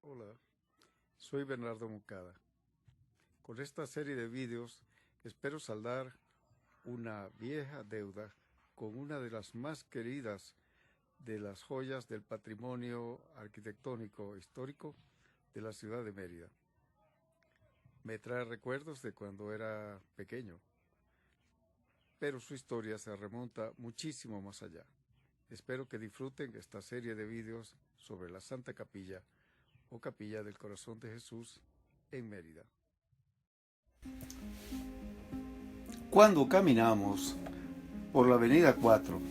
Hola, soy Bernardo Moncada. Con esta serie de vídeos espero saldar una vieja deuda con una de las más queridas de las joyas del patrimonio arquitectónico histórico de la ciudad de Mérida. Me trae recuerdos de cuando era pequeño, pero su historia se remonta muchísimo más allá. Espero que disfruten esta serie de vídeos sobre la Santa Capilla o Capilla del Corazón de Jesús en Mérida. Cuando caminamos por la avenida 4,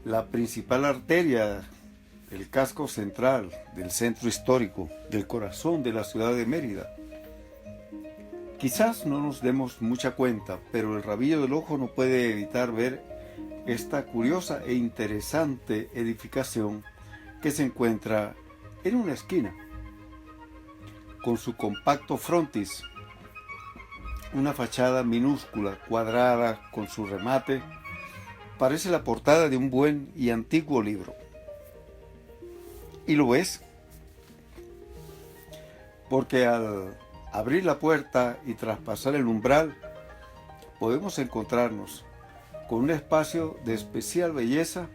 la principal arteria del casco central del centro histórico del corazón de la ciudad de Mérida, quizás no nos demos mucha cuenta, pero el rabillo del ojo no puede evitar ver esta curiosa e interesante edificación que se encuentra en una esquina, con su compacto frontis, una fachada minúscula, cuadrada, con su remate, parece la portada de un buen y antiguo libro. Y lo es, porque al abrir la puerta y traspasar el umbral, podemos encontrarnos con un espacio de especial belleza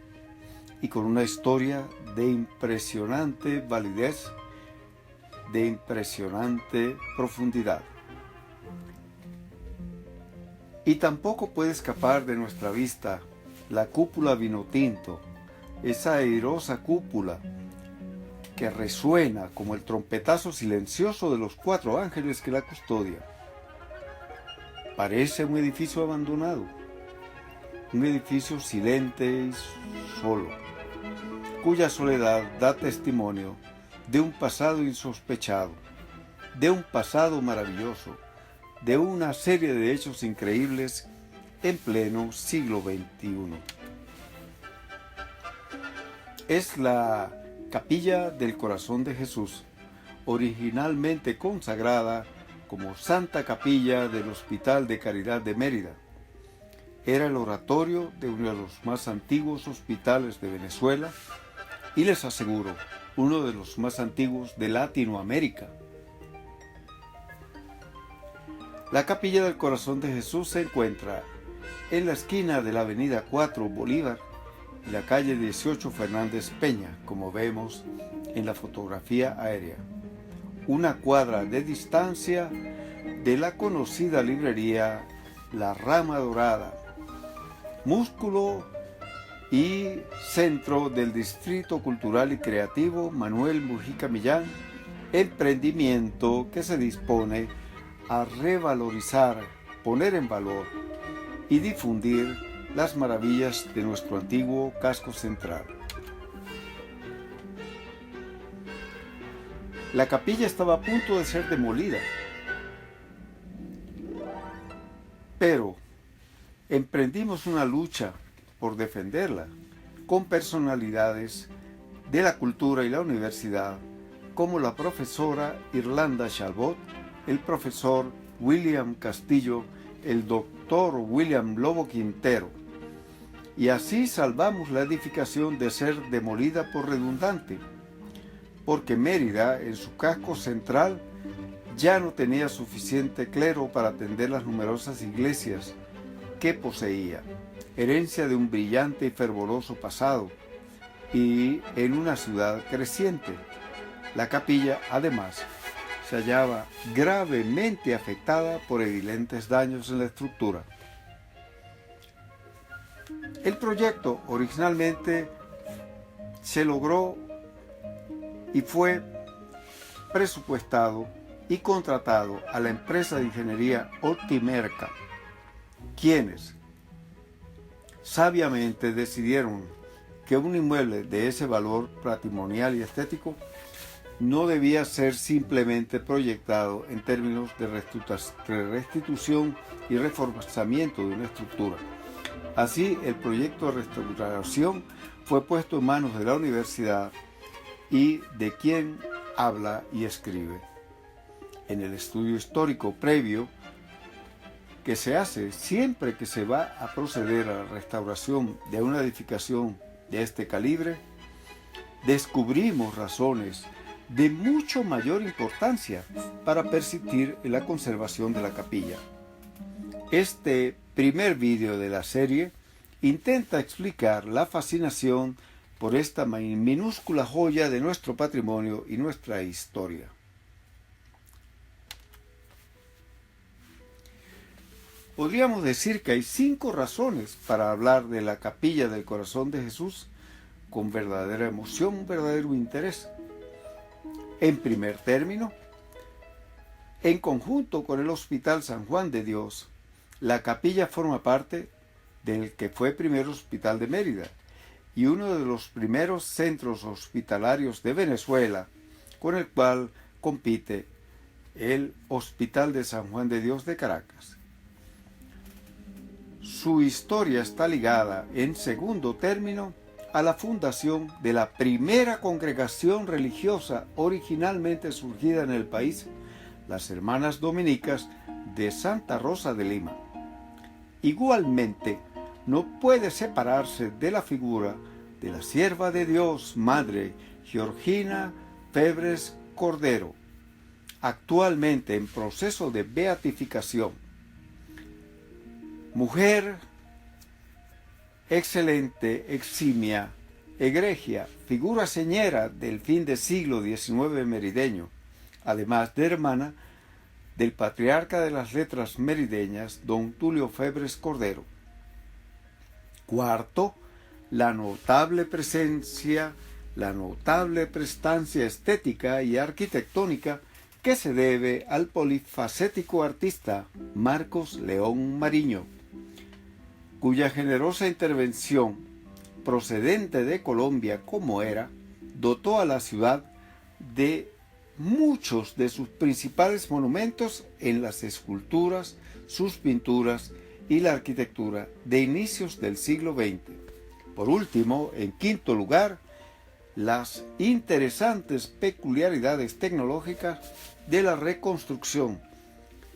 y con una historia de impresionante validez, de impresionante profundidad. Y tampoco puede escapar de nuestra vista la cúpula vinotinto, esa airosa cúpula que resuena como el trompetazo silencioso de los 4 ángeles que la custodian. Parece un edificio abandonado, un edificio silente y solo, cuya soledad da testimonio de un pasado insospechado, de un pasado maravilloso, de una serie de hechos increíbles en pleno siglo XXI. Es la Capilla del Corazón de Jesús, originalmente consagrada como Santa Capilla del Hospital de Caridad de Mérida. Era el oratorio de uno de los más antiguos hospitales de Venezuela y, les aseguro, uno de los más antiguos de Latinoamérica. La Capilla del Corazón de Jesús se encuentra en la esquina de la avenida 4 Bolívar y la calle 18 Fernández Peña, como vemos en la fotografía aérea. Una cuadra de distancia de la conocida librería La Rama Dorada, músculo y centro del Distrito Cultural y Creativo Manuel Mujica Millán, emprendimiento que se dispone a revalorizar, poner en valor y difundir las maravillas de nuestro antiguo casco central. La capilla estaba a punto de ser demolida, pero emprendimos una lucha por defenderla con personalidades de la cultura y la universidad, como la profesora Irlanda Chalbot, el profesor William Castillo, el doctor William Lobo Quintero, y así salvamos la edificación de ser demolida por redundante, porque Mérida, en su casco central, ya no tenía suficiente clero para atender las numerosas iglesias que poseía, herencia de un brillante y fervoroso pasado, y en una ciudad creciente. La capilla, además, se hallaba gravemente afectada por evidentes daños en la estructura. El proyecto originalmente se logró y fue presupuestado y contratado a la empresa de ingeniería Optimerca, quienes sabiamente decidieron que un inmueble de ese valor patrimonial y estético no debía ser simplemente proyectado en términos de restitución y reforzamiento de una estructura. Así, el proyecto de restauración fue puesto en manos de la universidad y de quien habla y escribe. En el estudio histórico previo que se hace siempre que se va a proceder a la restauración de una edificación de este calibre, descubrimos razones de mucho mayor importancia para persistir en la conservación de la capilla. Este primer vídeo de la serie intenta explicar la fascinación por esta minúscula joya de nuestro patrimonio y nuestra historia. Podríamos decir que hay 5 razones para hablar de la Capilla del Corazón de Jesús con verdadera emoción, verdadero interés. En primer término, en conjunto con el Hospital San Juan de Dios, la capilla forma parte del que fue primer hospital de Mérida y uno de los primeros centros hospitalarios de Venezuela, con el cual compite el Hospital de San Juan de Dios de Caracas. Su historia está ligada, en segundo término, a la fundación de la primera congregación religiosa originalmente surgida en el país, las Hermanas Dominicas de Santa Rosa de Lima. Igualmente, no puede separarse de la figura de la sierva de Dios, Madre Georgina Febres Cordero, actualmente en proceso de beatificación. Mujer excelente, eximia, egregia, figura señera del fin del siglo XIX merideño, además de hermana del patriarca de las letras merideñas, don Tulio Febres Cordero. Cuarto, la notable prestancia estética y arquitectónica que se debe al polifacético artista Marcos León Mariño, cuya generosa intervención, procedente de Colombia como era, dotó a la ciudad de muchos de sus principales monumentos en las esculturas, sus pinturas y la arquitectura de inicios del siglo XX. Por último, en quinto lugar, las interesantes peculiaridades tecnológicas de la reconstrucción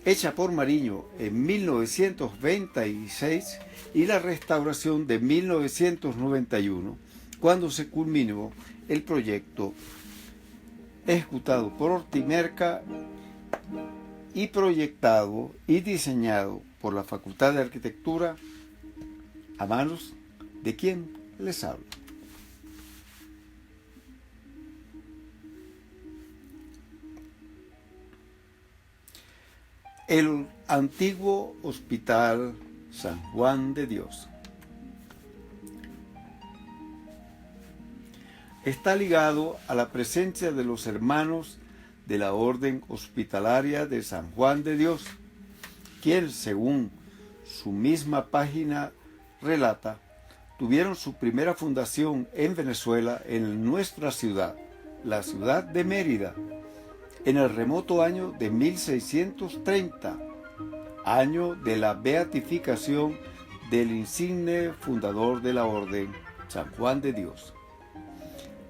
hecha por Mariño en 1926 y la restauración de 1991, cuando se culminó el proyecto ejecutado por Ortimerca y proyectado y diseñado por la Facultad de Arquitectura a manos de quien les habla. El antiguo Hospital San Juan de Dios está ligado a la presencia de los hermanos de la Orden Hospitalaria de San Juan de Dios, quienes, según su misma página relata, tuvieron su primera fundación en Venezuela, en nuestra ciudad, la ciudad de Mérida, en el remoto año de 1630, año de la beatificación del insigne fundador de la Orden, San Juan de Dios.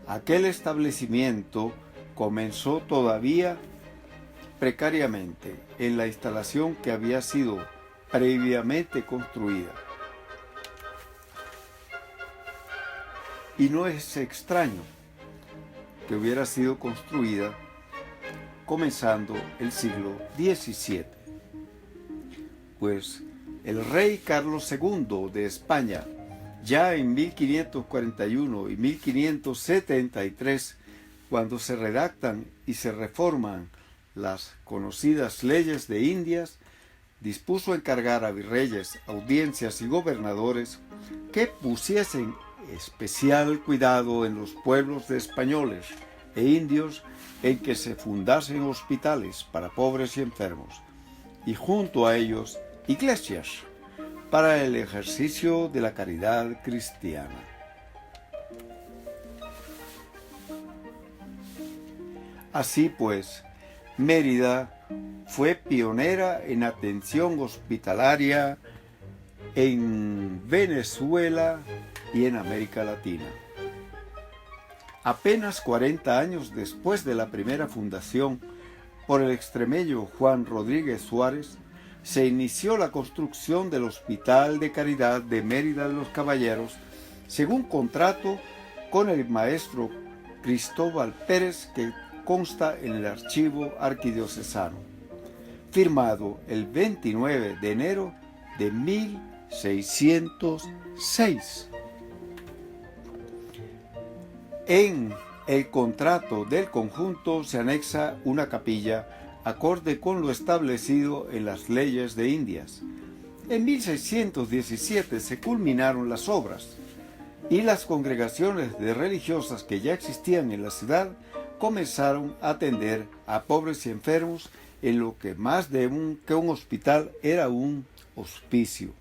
Aquel establecimiento comenzó todavía precariamente en la instalación que había sido previamente construida. Y no es extraño que hubiera sido construida comenzando el siglo XVII, pues el rey Carlos II de España, ya en 1541 y 1573, cuando se redactan y se reforman las conocidas leyes de Indias, dispuso encargar a virreyes, audiencias y gobernadores que pusiesen especial cuidado en los pueblos de españoles e indios en que se fundasen hospitales para pobres y enfermos, y junto a ellos iglesias para el ejercicio de la caridad cristiana. Así pues, Mérida fue pionera en atención hospitalaria en Venezuela y en América Latina. Apenas 40 años después de la primera fundación por el extremeño Juan Rodríguez Suárez, se inició la construcción del Hospital de Caridad de Mérida de los Caballeros, según contrato con el maestro Cristóbal Pérez, que consta en el archivo arquidiocesano, firmado el 29 de enero de 1606. En el contrato del conjunto se anexa una capilla acorde con lo establecido en las leyes de Indias. En 1617 se culminaron las obras y las congregaciones de religiosas que ya existían en la ciudad comenzaron a atender a pobres y enfermos en lo que más que un hospital era un hospicio.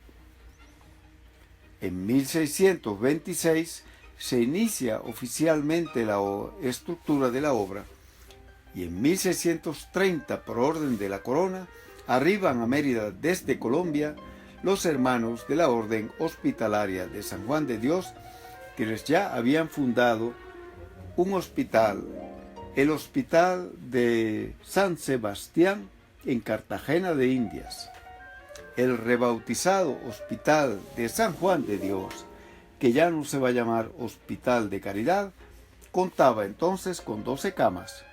En 1626 se inicia oficialmente la estructura de la obra y en 1630, por orden de la corona, arriban a Mérida desde Colombia los hermanos de la Orden Hospitalaria de San Juan de Dios, quienes ya habían fundado un hospital, el Hospital de San Sebastián en Cartagena de Indias. El rebautizado Hospital de San Juan de Dios, que ya no se va a llamar Hospital de Caridad, contaba entonces con 12 camas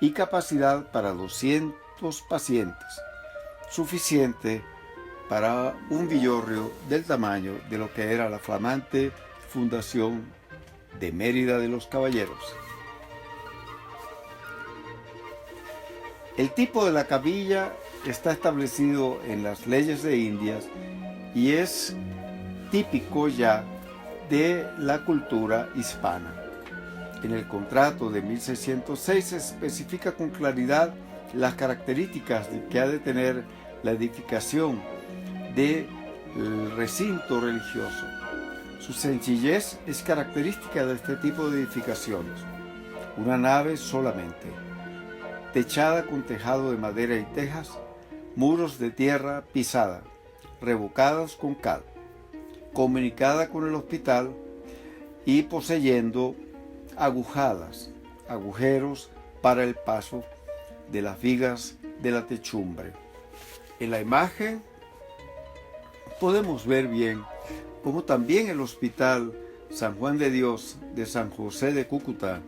y capacidad para 200 pacientes, suficiente para un villorrio del tamaño de lo que era la flamante Fundación de Mérida de los Caballeros. El tipo de la capilla está establecido en las leyes de Indias y es típico ya de la cultura hispana. En el contrato de 1606 se especifica con claridad las características que ha de tener la edificación del recinto religioso. Su sencillez es característica de este tipo de edificaciones. Una nave solamente, techada con tejado de madera y tejas, muros de tierra pisada, revocados con cal, comunicada con el hospital y poseyendo agujeros para el paso de las vigas de la techumbre. En la imagen podemos ver bien cómo también el Hospital San Juan de Dios de San José de Cúcuta,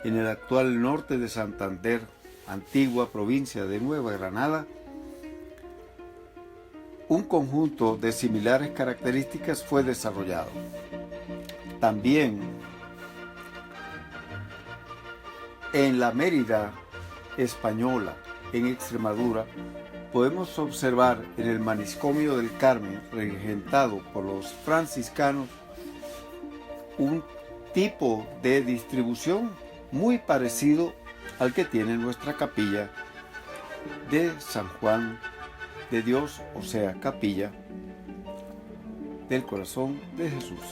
en el actual norte de Santander, antigua provincia de Nueva Granada, un conjunto de similares características fue desarrollado. También en la Mérida española, en Extremadura, podemos observar en el manicomio del Carmen, regentado por los franciscanos, un tipo de distribución muy parecido al que tiene nuestra capilla de San Juan de Dios, o sea, capilla del Corazón de Jesús.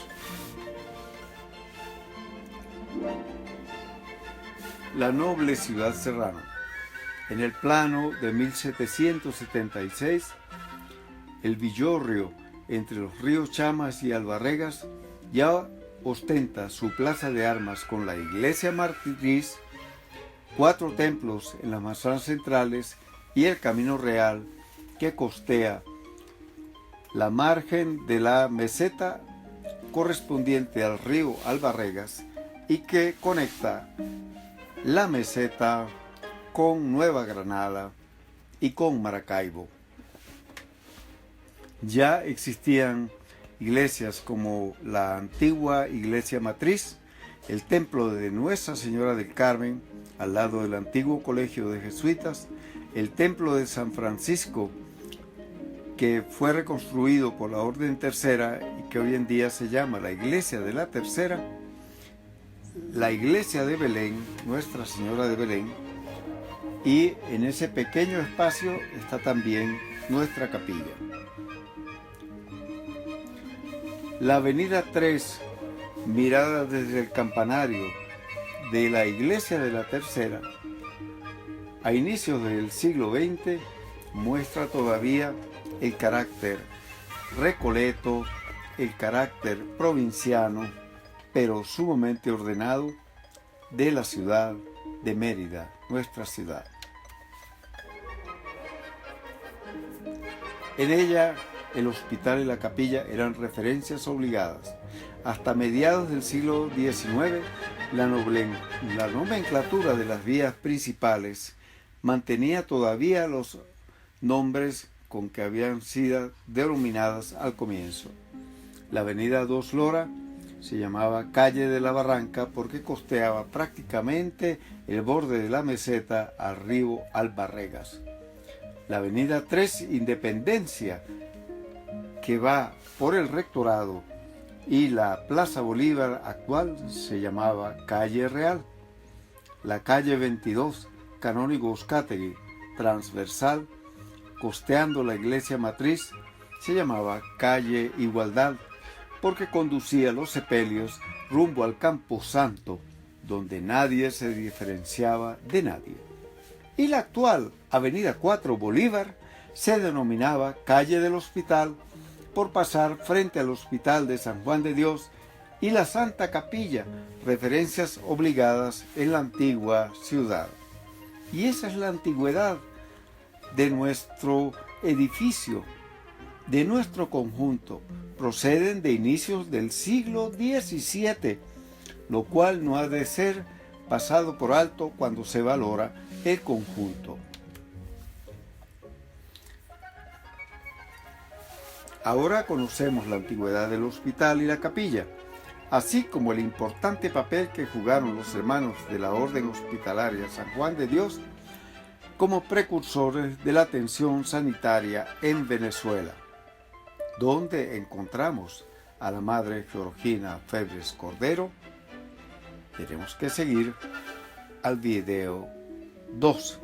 La noble ciudad serrana. En el plano de 1776, el villorrio entre los ríos Chamas y Albarregas ya ostenta su plaza de armas con la iglesia matriz, 4 templos en las manzanas centrales y el camino real que costea la margen de la meseta correspondiente al río Albarregas y que conecta la meseta con Nueva Granada y con Maracaibo. Ya existían iglesias como la antigua iglesia matriz, el templo de Nuestra Señora del Carmen, al lado del antiguo colegio de jesuitas, el templo de San Francisco, que fue reconstruido por la Orden Tercera y que hoy en día se llama la Iglesia de la Tercera, la iglesia de Belén, Nuestra Señora de Belén, y en ese pequeño espacio está también nuestra capilla. La avenida 3, mirada desde el campanario de la iglesia de la Tercera, a inicios del siglo XX, muestra todavía el carácter recoleto, el carácter provinciano, pero sumamente ordenado de la ciudad de Mérida, nuestra ciudad. En ella, el hospital y la capilla eran referencias obligadas. hasta mediados del siglo XIX, la nomenclatura de las vías principales mantenía todavía los nombres con que habían sido denominadas al comienzo. La avenida Dos Lora se llamaba Calle de la Barranca porque costeaba prácticamente el borde de la meseta al río Albarregas. La avenida 3 Independencia, que va por el Rectorado, y la Plaza Bolívar actual se llamaba Calle Real. La calle 22, Canónigo Uzcategui, transversal, costeando la iglesia matriz, se llamaba Calle Igualdad, porque conducía los sepelios rumbo al Campo Santo, donde nadie se diferenciaba de nadie. Y la actual Avenida 4 Bolívar se denominaba Calle del Hospital, por pasar frente al Hospital de San Juan de Dios y la Santa Capilla, referencias obligadas en la antigua ciudad. Y esa es la antigüedad de nuestro edificio, de nuestro conjunto. Proceden de inicios del siglo XVII, lo cual no ha de ser pasado por alto cuando se valora el conjunto. Ahora conocemos la antigüedad del hospital y la capilla, así como el importante papel que jugaron los hermanos de la Orden Hospitalaria San Juan de Dios como precursores de la atención sanitaria en Venezuela, donde encontramos a la Madre Georgina Febres Cordero. Tenemos que seguir al video 2.